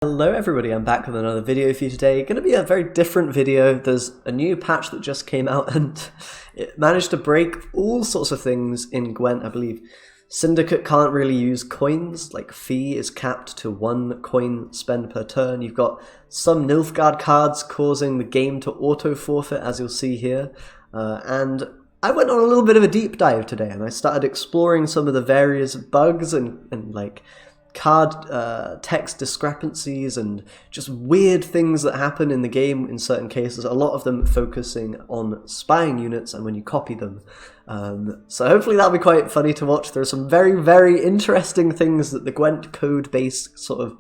Hello everybody, I'm back with another video for you today. Going to be a very different video. There's a new patch that just came out and it managed to break all sorts of things in Gwent, I believe. Syndicate can't really use coins, like fee is capped to 1 coin spend per turn. You've got some Nilfgaard cards causing the game to auto-forfeit, as you'll see here. And I went on a little bit of a deep dive today and I started exploring some of the various bugs and like card text discrepancies and just weird things that happen in the game in certain cases, a lot of them focusing on spying units and when you copy them. So hopefully that'll be quite funny to watch. There are some very, very interesting things that the Gwent code base sort of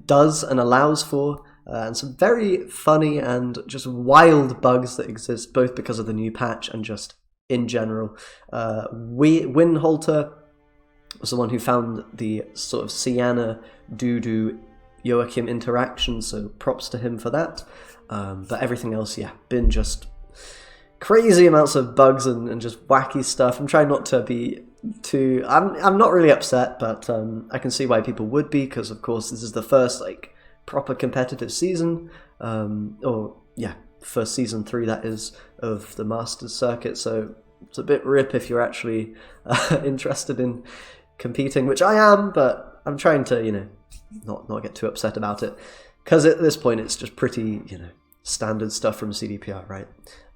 does and allows for, and some very funny and just wild bugs that exist both because of the new patch and just in general. Winholter was the one who found the sort of Sienna Dudu Joachim interaction, so props to him for that. But everything else, yeah, been just crazy amounts of bugs and just wacky stuff. I'm trying not to be too... I'm not really upset, but I can see why people would be, because of course this is the first like proper competitive season, or yeah, first season 3 that is, of the Masters circuit, so it's a bit rip if you're actually interested in competing, which I am, but I'm trying to, you know, not get too upset about it, because at this point it's just pretty, you know, standard stuff from CDPR, right?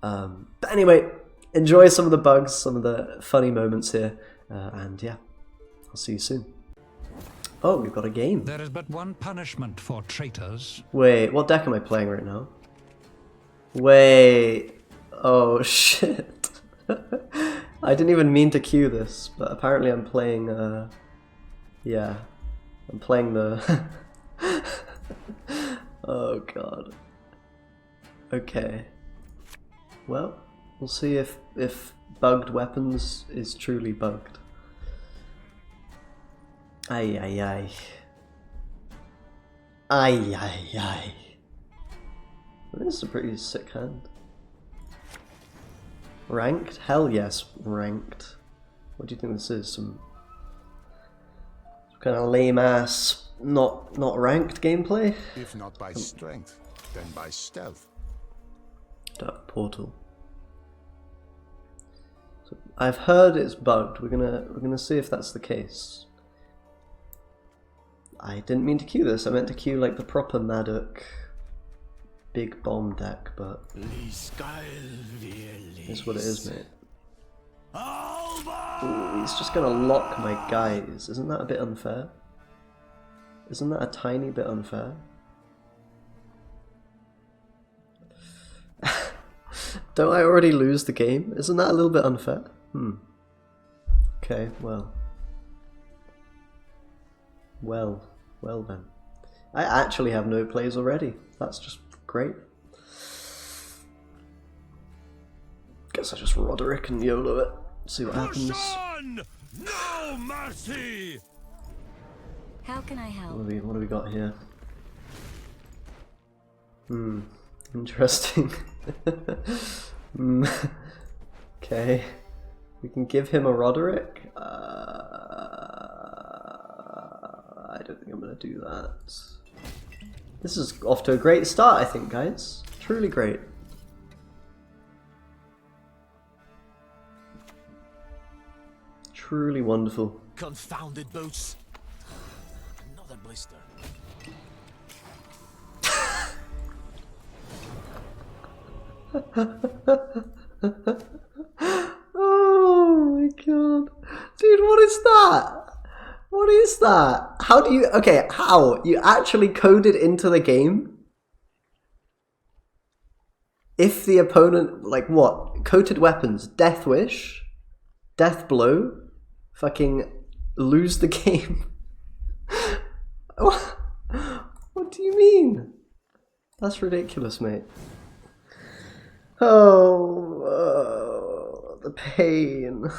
But anyway, enjoy some of the bugs, some of the funny moments here, and yeah, I'll see you soon. Oh, we've got a game. There is but one punishment for traitors. Wait, what deck am I playing right now? Wait, oh shit. I didn't even mean to cue this, but apparently I'm playing, yeah, I'm playing the... Oh god. Okay. Well, we'll see if bugged weapons is truly bugged. Ay ay ay. Ay ay ay. This is a pretty sick hand. Ranked? Hell yes, ranked. What do you think this is? Some kind of lame ass, not ranked gameplay? If not by strength, then by stealth. Dark Portal. So I've heard it's bugged. We're gonna see if that's the case. I didn't mean to queue this. I meant to queue like the proper Maddock big bomb deck, but it's what it is, mate. Ooh, he's just gonna lock my guys. Isn't that a bit unfair? Isn't that a tiny bit unfair? Don't I already lose the game? Isn't that a little bit unfair? Okay, well. Well then. I actually have no plays already. That's just great. Guess I just Roderick and YOLO it. See what happens. No mercy. How can I help? What have we got here? Interesting. Okay. We can give him a Roderick. I don't think I'm gonna do that. This is off to a great start, I think, guys. Truly great. Truly wonderful. Confounded boots. Another blister. Oh my god. Dude, what is that? What is that? How do you... Okay, how? You actually coded into the game? If the opponent... Like what? Coated weapons. Death Wish? Death Blow? Fucking lose the game? What do you mean? That's ridiculous, mate. Oh, the pain.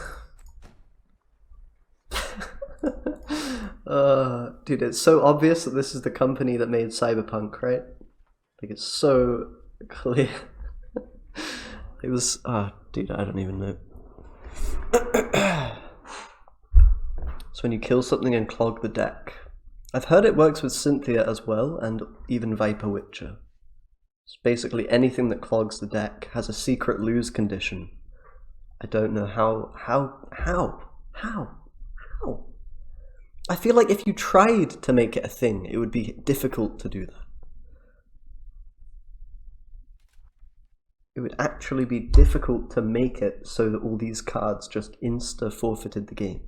Dude, it's so obvious that this is the company that made Cyberpunk, right? Like, it's so clear. It was... Oh, dude, I don't even know. It's when you kill something and clog the deck. I've heard it works with Cynthia as well, and even Viper Witcher. It's basically anything that clogs the deck has a secret lose condition. I don't know how. I feel like if you tried to make it a thing, it would be difficult to do that. It would actually be difficult to make it so that all these cards just insta-forfeited the game.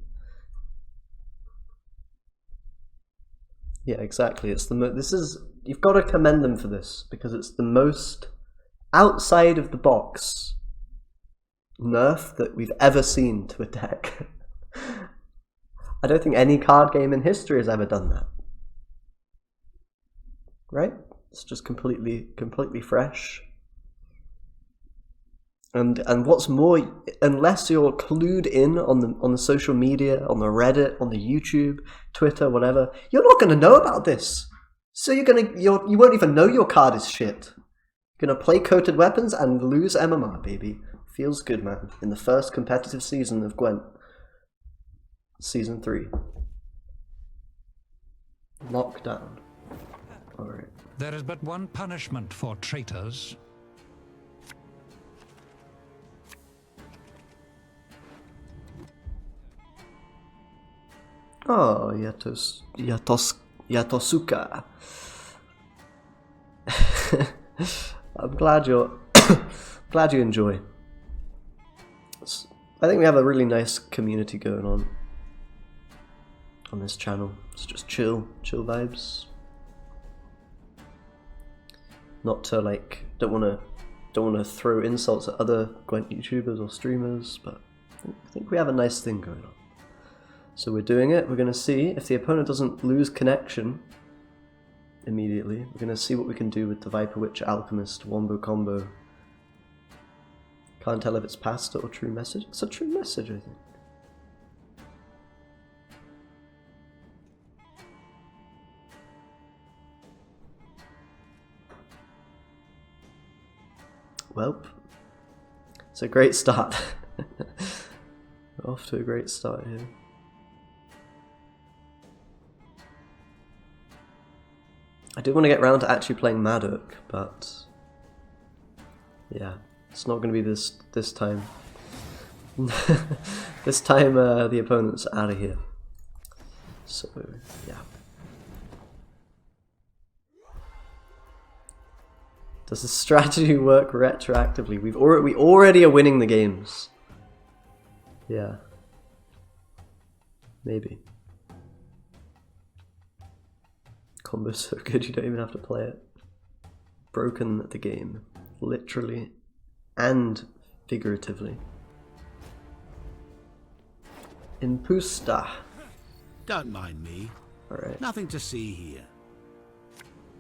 Yeah, exactly. It's the you've got to commend them for this, because it's the most outside of the box nerf that we've ever seen to a deck. I don't think any card game in history has ever done that. Right? It's just completely fresh. And what's more, unless you're clued in on the social media, on the Reddit, on the YouTube, Twitter, whatever, you're not going to know about this. So you won't even know your card is shit. You're going to play Coated Weapons and lose MMR, baby. Feels good, man. In the first competitive season of Gwent. Season 3. Lockdown. Alright. There is but one punishment for traitors. Oh, Yatosuka. I'm glad you enjoy. I think we have a really nice community going on this channel. It's just chill vibes. Not to don't want to throw insults at other Gwent YouTubers or streamers, but I think we have a nice thing going on. So we're doing it. We're going to see if the opponent doesn't lose connection immediately. We're going to see what we can do with the Viper Witch Alchemist Wombo combo. Can't tell if it's pasta or true message. It's a true message, I think. Well, it's a great start. We're off to a great start here. I do want to get round to actually playing Maddock, but yeah, it's not going to be this time. This time the opponent's out of here. So yeah. Does the strategy work retroactively? We already are winning the games. Yeah. Maybe. Combo's so good you don't even have to play it. Broken the game. Literally and figuratively. Impusta. Don't mind me. Alright. Nothing to see here.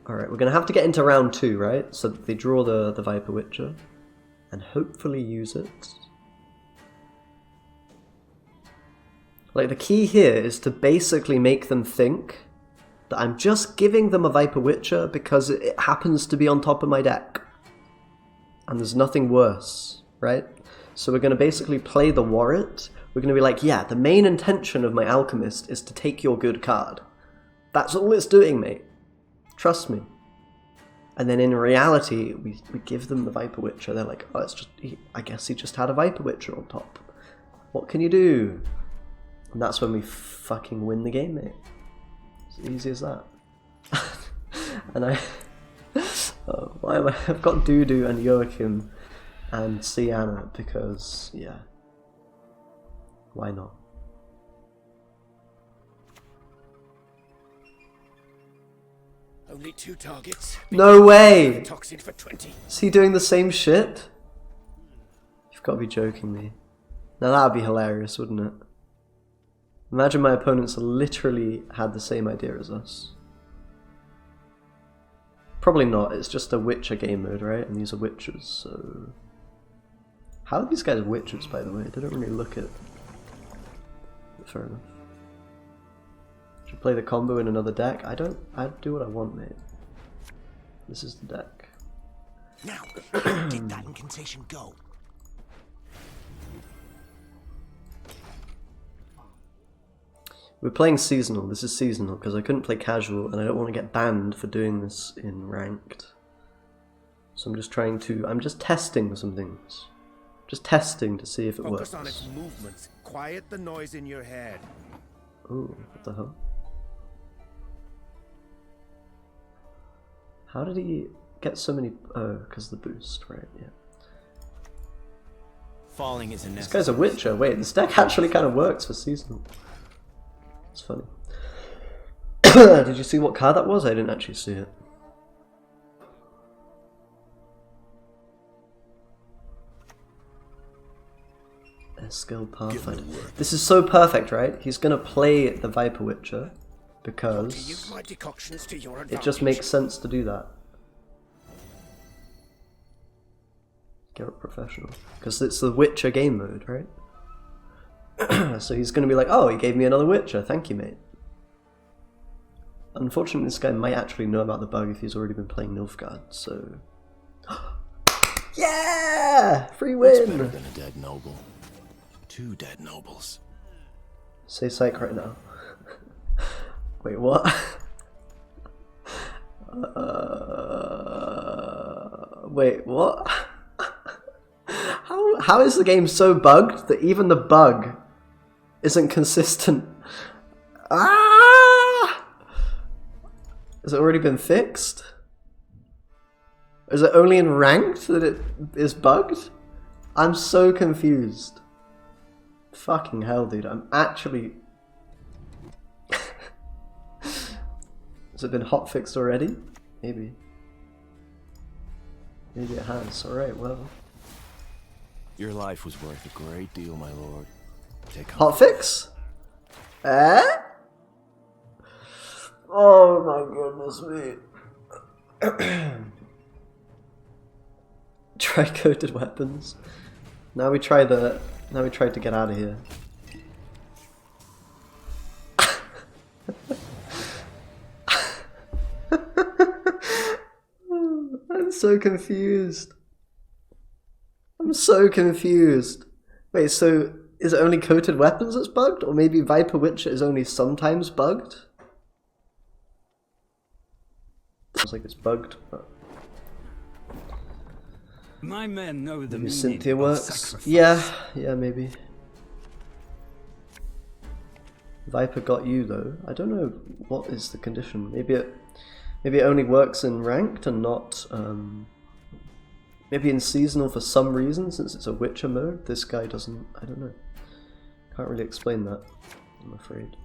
Alright, we're going to have to get into round 2, right? So they draw the Viper Witcher. And hopefully use it. Like, the key here is to basically make them think that I'm just giving them a Viper Witcher because it happens to be on top of my deck. And there's nothing worse, right? So we're going to basically play the Warrant. We're going to be like, yeah, the main intention of my Alchemist is to take your good card. That's all it's doing, mate. Trust me. And then in reality, we give them the Viper Witcher. They're like, oh, it's just, I guess he just had a Viper Witcher on top. What can you do? And that's when we fucking win the game, mate. As easy as that. And why am I've got Dudu and Joachim and Sienna because, yeah. Why not? Only 2 targets. No way! Toxin for 20. Is he doing the same shit? You've got to be joking me. Now that would be hilarious, wouldn't it? Imagine my opponents literally had the same idea as us. Probably not, it's just a Witcher game mode, right? And these are Witchers, so... How are these guys Witchers, by the way? They don't really look it. But fair enough. Should play the combo in another deck? I do what I want, mate. This is the deck. Now, get that incantation go. We're playing seasonal. This is seasonal because I couldn't play casual and I don't want to get banned for doing this in ranked. So I'm just testing some things. Just testing to see if it works. Focus on its movements. Quiet the noise in your head. Ooh, what the hell? How did he get so many? Oh, because the boost, right? Yeah. Falling isn't This guy's a Witcher. Wait, this deck actually kind of works for seasonal. It's funny. Did you see what card that was? I didn't actually see it. Skill Pathfinder. This is so perfect, right? He's gonna play the Viper Witcher because it just makes sense to do that. Get it professional. Because it's the Witcher game mode, right? So he's gonna be like, oh, he gave me another Witcher, thank you, mate. Unfortunately, this guy might actually know about the bug if he's already been playing Nilfgaard, so... Yeah! Free win! It's better than a dead noble. 2 dead nobles. Say psych right now. Wait, what? Wait, what? How is the game so bugged that even the bug isn't consistent? Ah! Has it already been fixed? Is it only in ranked that it is bugged? I'm so confused. Fucking hell, dude. I'm actually... Has it been hotfixed already? Maybe. Maybe it has. Alright, well. Your life was worth a great deal, my lord. Take Hotfix? Eh? Oh my goodness me. Tri-coated weapons. Now we try to get out of here. I'm so confused. I'm so confused. Wait, so is it only coated weapons that's bugged? Or maybe Viper Witcher is only sometimes bugged? Sounds like it's bugged, but... My men know the Maybe meaning Cynthia of works? sacrifice. Yeah, maybe. Viper got you though. I don't know what is the condition. Maybe it only works in ranked and not maybe in seasonal for some reason, since it's a Witcher mode. This guy doesn't. I don't know. Can't really explain that, I'm afraid.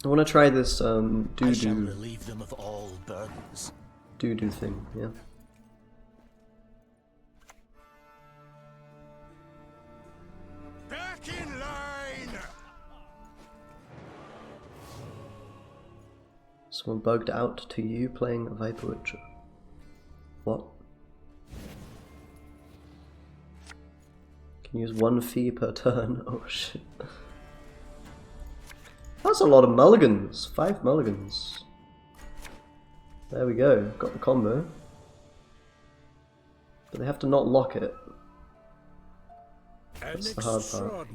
I want to try this relieve them of all burdens. doo-doo thing, yeah. Back in line. Someone bugged out to you playing a Viper Witcher. What? Can use 1 fee per turn. Oh shit. That's a lot of mulligans. 5 mulligans. There we go. Got the combo. But they have to not lock it. That's the hard part.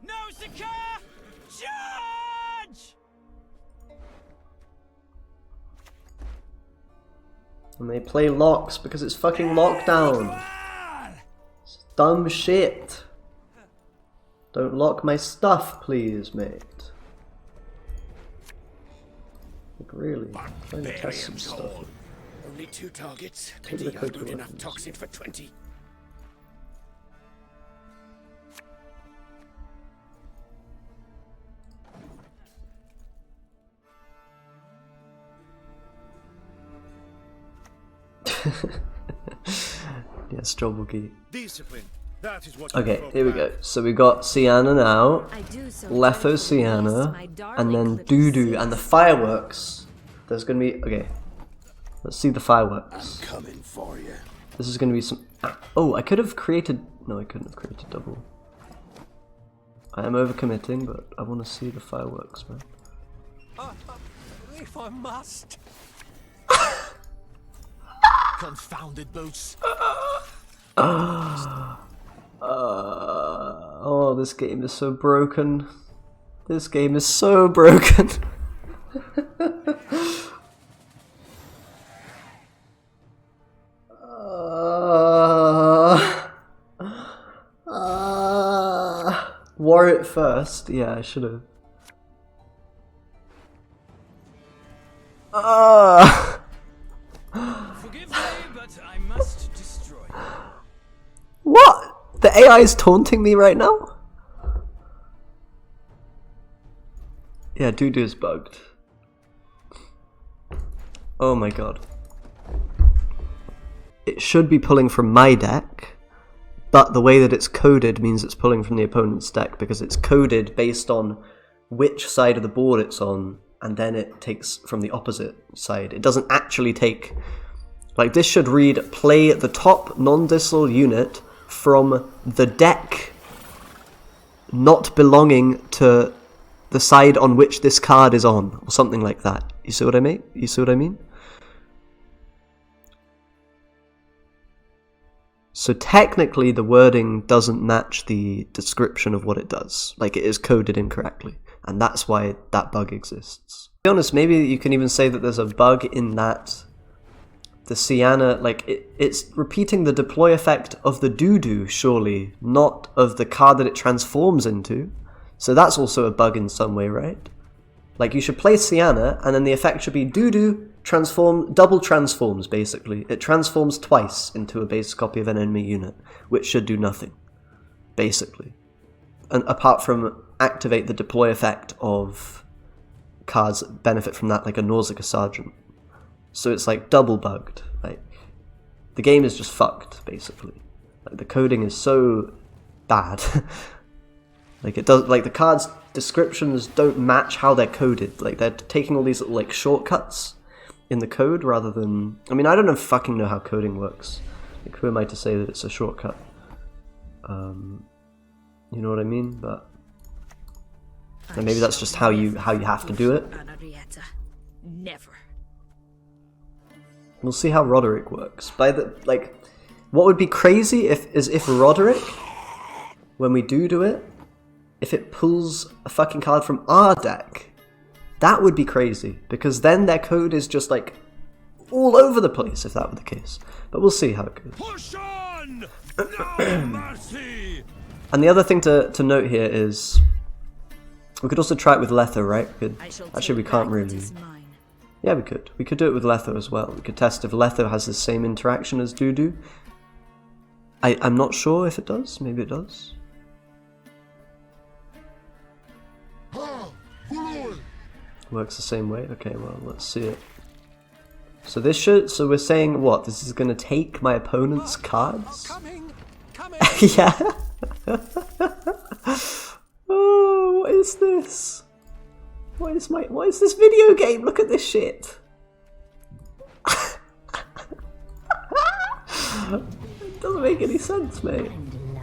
No, Sakar! Charge! And they play locks because it's fucking lockdown. It's dumb shit. Don't lock my stuff, please, mate. Like, really? Trying to test some stuff. Only 2 targets. Take the Pity I've coat brewed enough weapons. toxin for 20. Yes, Jobblekey. Discipline. That is what Okay, here we go. So we got Sienna now, I do so Letho gently Sienna, release my and then darling Doodoo, clipping and the six. fireworks. There's gonna be, okay, let's see the fireworks. coming for you. This is gonna be some, oh, I could have created, no, I couldn't have created double. I am overcommitting, but I want to see the fireworks, man. If I must. Confounded boots. Oh, this game is so broken. This game is so broken. War it first. Yeah, I should have. Forgive me, but I must destroy you. What? The AI is taunting me right now? Yeah, Dudu is bugged. Oh my god. It should be pulling from my deck, but the way that it's coded means it's pulling from the opponent's deck because it's coded based on which side of the board it's on, and then it takes from the opposite side. It doesn't actually take... Like, this should read, play the top non-distal unit from the deck not belonging to the side on which this card is on, or something like that. You see what I mean? You see what I mean? So technically the wording doesn't match the description of what it does. Like, it is coded incorrectly, and that's why that bug exists. To be honest, maybe you can even say that there's a bug in that the Sienna, like, it's repeating the deploy effect of the Dudu, surely, not of the card that it transforms into. So that's also a bug in some way, right? Like, you should play Sienna, and then the effect should be Dudu, double transforms, basically. It transforms twice into a base copy of an enemy unit, which should do nothing, basically. And apart from activate the deploy effect of cards that benefit from that, like a Nausicaa Sergeant. So it's like double bugged. Like, the game is just fucked, basically. Like, the coding is so bad. Like, it does, like, the cards' descriptions don't match how they're coded. Like, they're taking all these little, like, shortcuts in the code rather than... I mean, I don't fucking know how coding works. Like, who am I to say that it's a shortcut? You know what I mean? But... and maybe that's just how you have to do it. Never. We'll see how Roderick works. By the, like, what would be crazy is if Roderick, when we do it, if it pulls a fucking card from our deck. That would be crazy, because then their code is just, like, all over the place if that were the case. But we'll see how it goes. Push on! No mercy! And the other thing to note here is, we could also try it with Letho, right? Actually, we can't really. Yeah, we could. We could do it with Letho as well. We could test if Letho has the same interaction as Dudu. I'm not sure if it does. Maybe it does. Works the same way? Okay, well, let's see it. So this should... so we're saying, what? This is going to take my opponent's cards? Yeah. Oh, what is this? What is this video game? Look at this shit. It doesn't make any sense, mate.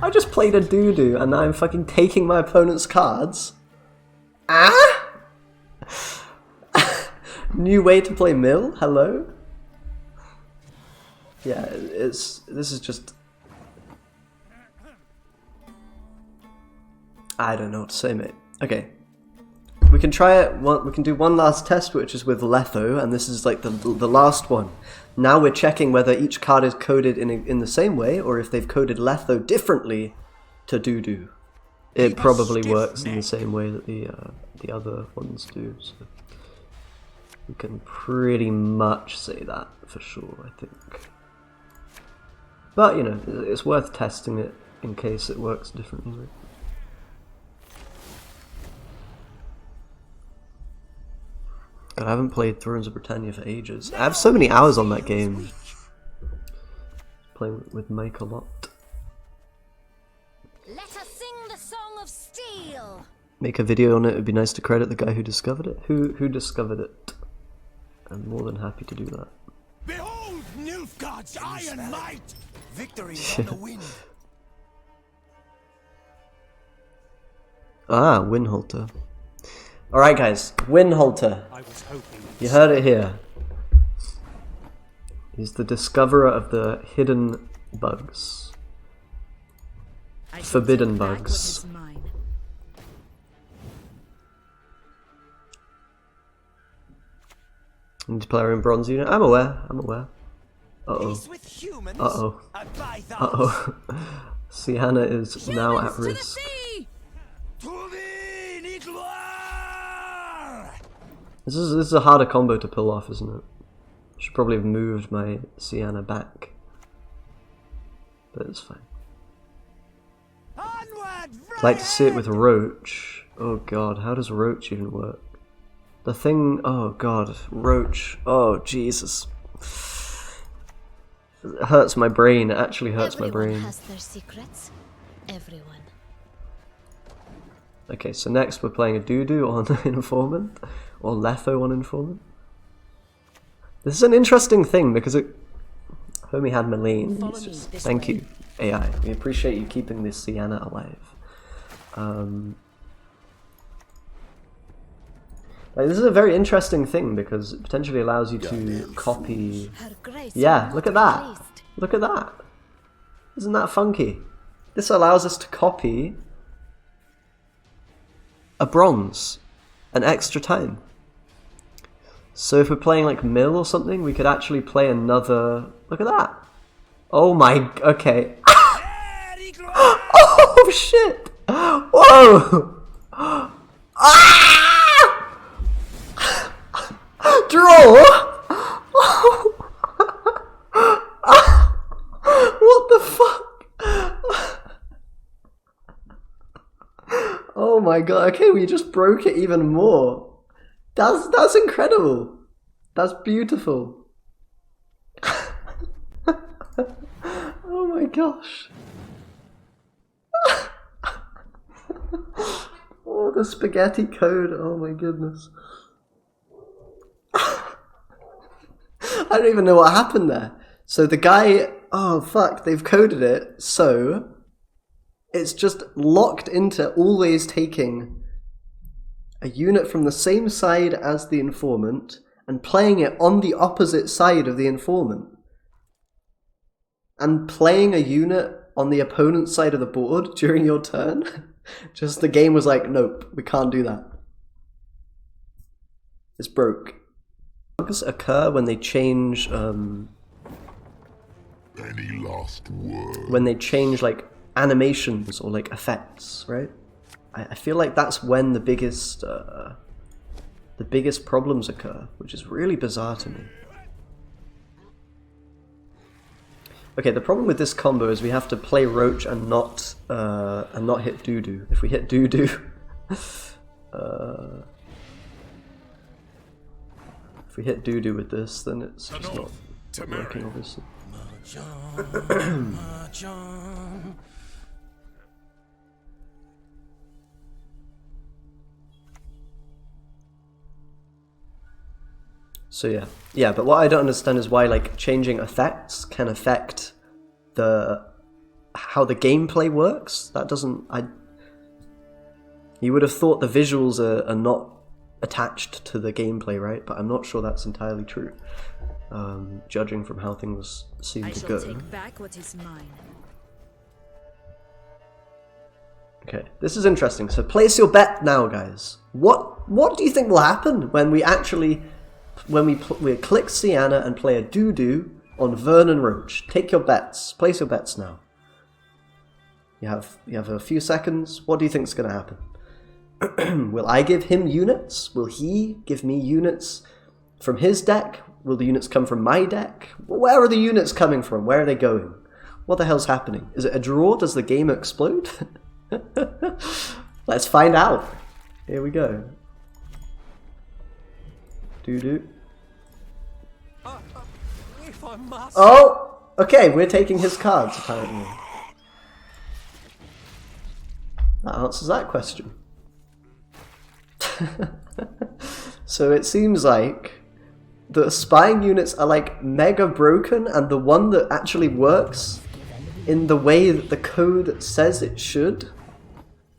I just played a Dudu and now I'm fucking taking my opponent's cards. Ah? New way to play Mill? Hello? Yeah, this is just... I don't know what to say, mate. Okay. We can try it, we can do one last test, which is with Letho, and this is like the last one. Now we're checking whether each card is coded in the same way, or if they've coded Letho differently to Dudu. It probably works in the same way that the other ones do, so we can pretty much say that for sure, I think. But, you know, it's worth testing it in case it works differently, right? God, I haven't played Thrones of Britannia for ages. I have so many hours on that game. Playing with Mike a lot. Let us sing the song of steel. Make a video on it. It'd be nice to credit the guy who discovered it. Who discovered it? I'm more than happy to do that. Behold Nilfgaard's iron might! Victory on the wind. Ah, Windhalter. Alright guys, Windhalter. You heard it here. He's the discoverer of the hidden bugs. forbidden take back what bugs. is mine. Multiplayer in bronze unit. I'm aware. I'm aware. Uh-oh. Peace with humans. Uh-oh. I buy those. Uh-oh. Sienna is now at Humans to the risk. sea! To thee, Nadler! This is a harder combo to pull off, isn't it? Should probably have moved my Sienna back. But it's fine. Onward, I'd like to see it with Roach. Oh god, how does Roach even work? The thing, oh god, Roach, oh Jesus. It hurts my brain, it actually hurts my brain. Everyone has their secrets. Everyone. Okay, so next we're playing a Doodoo on Informant, or Letho on Informant. This is an interesting thing because it... Homie had Malene. Thank you, AI. We appreciate you keeping this Sienna alive. Like, this is a very interesting thing because it potentially allows you to copy... Yeah, look at that! Look at that! Isn't that funky? This allows us to copy a bronze an extra time. So if we're playing like Mill or something, we could actually play another... Look at that! Oh my... Okay. Oh shit! Whoa! Ah! Draw! What the fuck? Oh my god, okay, we just broke it even more. That's incredible. That's beautiful. Oh my gosh. Oh, the spaghetti code, oh my goodness. I don't even know what happened there. So the guy, oh fuck, they've coded it so it's just locked into always taking a unit from the same side as the informant and playing it on the opposite side of the informant. And playing a unit on the opponent's side of the board during your turn. Just the game was like, nope, we can't do that. It's broke. Bugs occur when they change Any last word? when they change like animations or like effects, right? I feel like that's when the biggest problems occur, which is really bizarre to me. Okay, the problem with this combo is we have to play Roach and not hit Doodoo. If we hit Doodoo, if we hit Doodoo with this, then it's just not working, obviously. So yeah, but what I don't understand is why like changing effects can affect how the gameplay works. That doesn't. You would have thought the visuals are not attached to the gameplay, right? But I'm not sure that's entirely true, judging from how things seem to go. Take back what is mine. Okay, this is interesting. So place your bet now, guys. What do you think will happen when we actually we click Sienna and play a Doodoo on Vernon Roach? Take your bets. Place your bets now. You have a few seconds. What do you think is going to happen? Will I give him units? Will he give me units from his deck? Will the units come from my deck? Where are the units coming from? Where are they going? What the hell's happening? Is it a draw? Does the game explode? Let's find out. Here we go. Doodoo. If I must. Oh! Okay, we're taking his cards, apparently. That answers that question. So it seems like the spying units are like mega broken, and the one that actually works in the way that the code says it should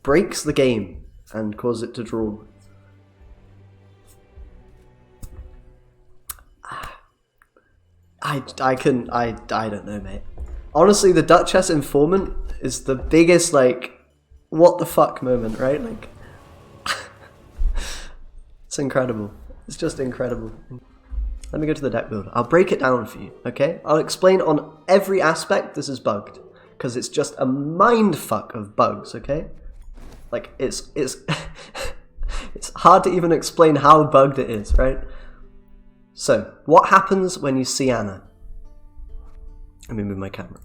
breaks the game and causes it to draw. I don't know, mate. honestly, the Duchess informant is the biggest, like, what the fuck moment, right? Like, it's incredible. It's just incredible. Let me go to the deck builder. I'll break it down for you, okay? I'll explain on every aspect this is bugged, because it's just a mind fuck of bugs, okay? Like, it's it's hard to even explain how bugged it is, right? So, what happens when you Sienna? Let me move my camera.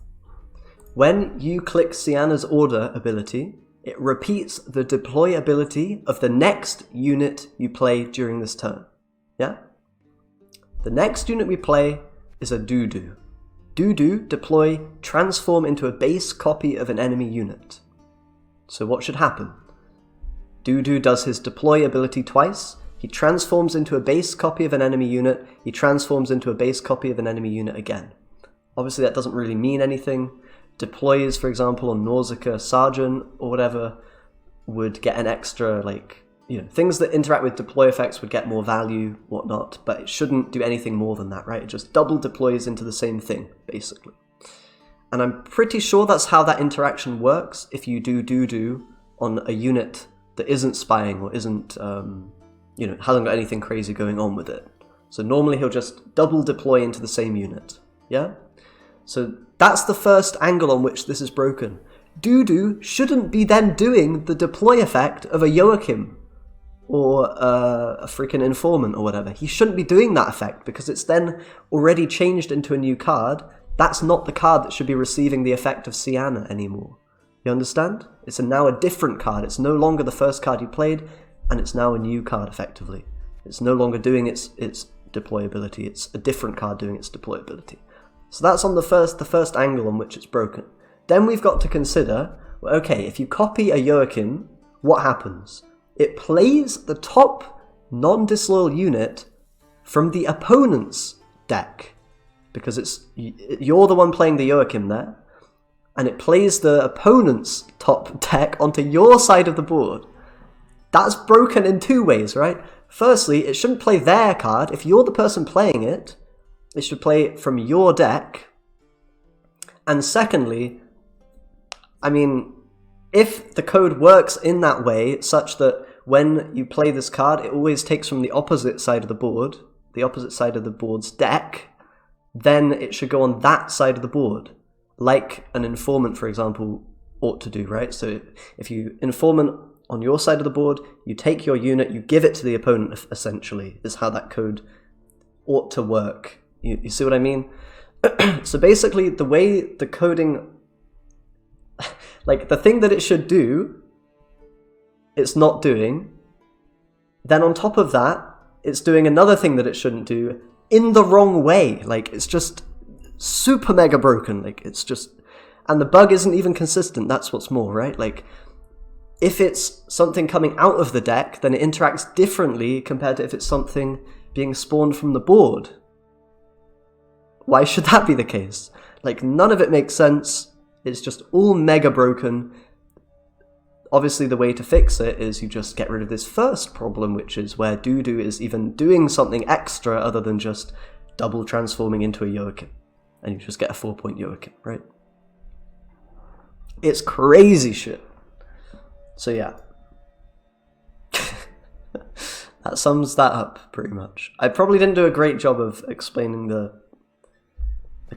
When you click Sienna's order ability, it repeats the deploy ability of the next unit you play during this turn. Yeah? The next unit we play is a Dudu. Dudu, deploy, transform into a base copy of an enemy unit. So what should happen? Dudu does his deploy ability twice. He transforms into a base copy of an enemy unit. He transforms into a base copy of an enemy unit again. Obviously that doesn't really mean anything. Deploys, for example, on Nausicaa Sergeant or whatever, would get an extra, like, you know, things that interact with deploy effects would get more value, whatnot, but it shouldn't do anything more than that, right? It just double deploys into the same thing, basically. And I'm pretty sure that's how that interaction works if you do on a unit that isn't spying or isn't, you know, hasn't got anything crazy going on with it. So normally he'll just double deploy into the same unit, yeah? So that's the first angle on which this is broken. Dudu shouldn't be then doing the deploy effect of a Joachim or a freaking informant or whatever. He shouldn't be doing that effect because it's then already changed into a new card. That's not the card that should be receiving the effect of Sienna anymore. You understand? It's now a different card. It's no longer the first card you played, and it's now a new card effectively. It's no longer doing its deploy ability. It's a different card doing its deploy ability. So that's on the first angle on which it's broken. Then we've got to consider, well, okay, if you copy a Joachim, what happens? It plays the top non-disloyal unit from the opponent's deck, because you're the one playing the Joachim there, and it plays the opponent's top deck onto your side of the board. That's broken in two ways, right? Firstly, it shouldn't play their card. If you're the person playing it, it should play from your deck. And secondly, I mean, if the code works in that way, such that when you play this card, it always takes from the opposite side of the board, the opposite side of the board's deck, then it should go on that side of the board, like an informant, for example, ought to do, right? So if you informant on your side of the board, you take your unit, you give it to the opponent, essentially, is how that code ought to work. You see what I mean? So basically, the way the coding, like the thing that it should do, it's not doing. Then on top of that, it's doing another thing that it shouldn't do in the wrong way. Like, it's just super mega broken. Like, it's just, and the bug isn't even consistent. That's what's more, right? Like, if it's something coming out of the deck, then it interacts differently compared to if it's something being spawned from the board. Why should that be the case? Like, none of it makes sense. It's just all mega broken. Obviously, the way to fix it is you just get rid of this first problem, which is where Dudu is even doing something extra other than just double transforming into a Joachim. And you just get a 4-point Joachim, right? It's crazy shit. So yeah. That sums that up, pretty much. I probably didn't do a great job of explaining the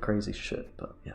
crazy shit, but yeah.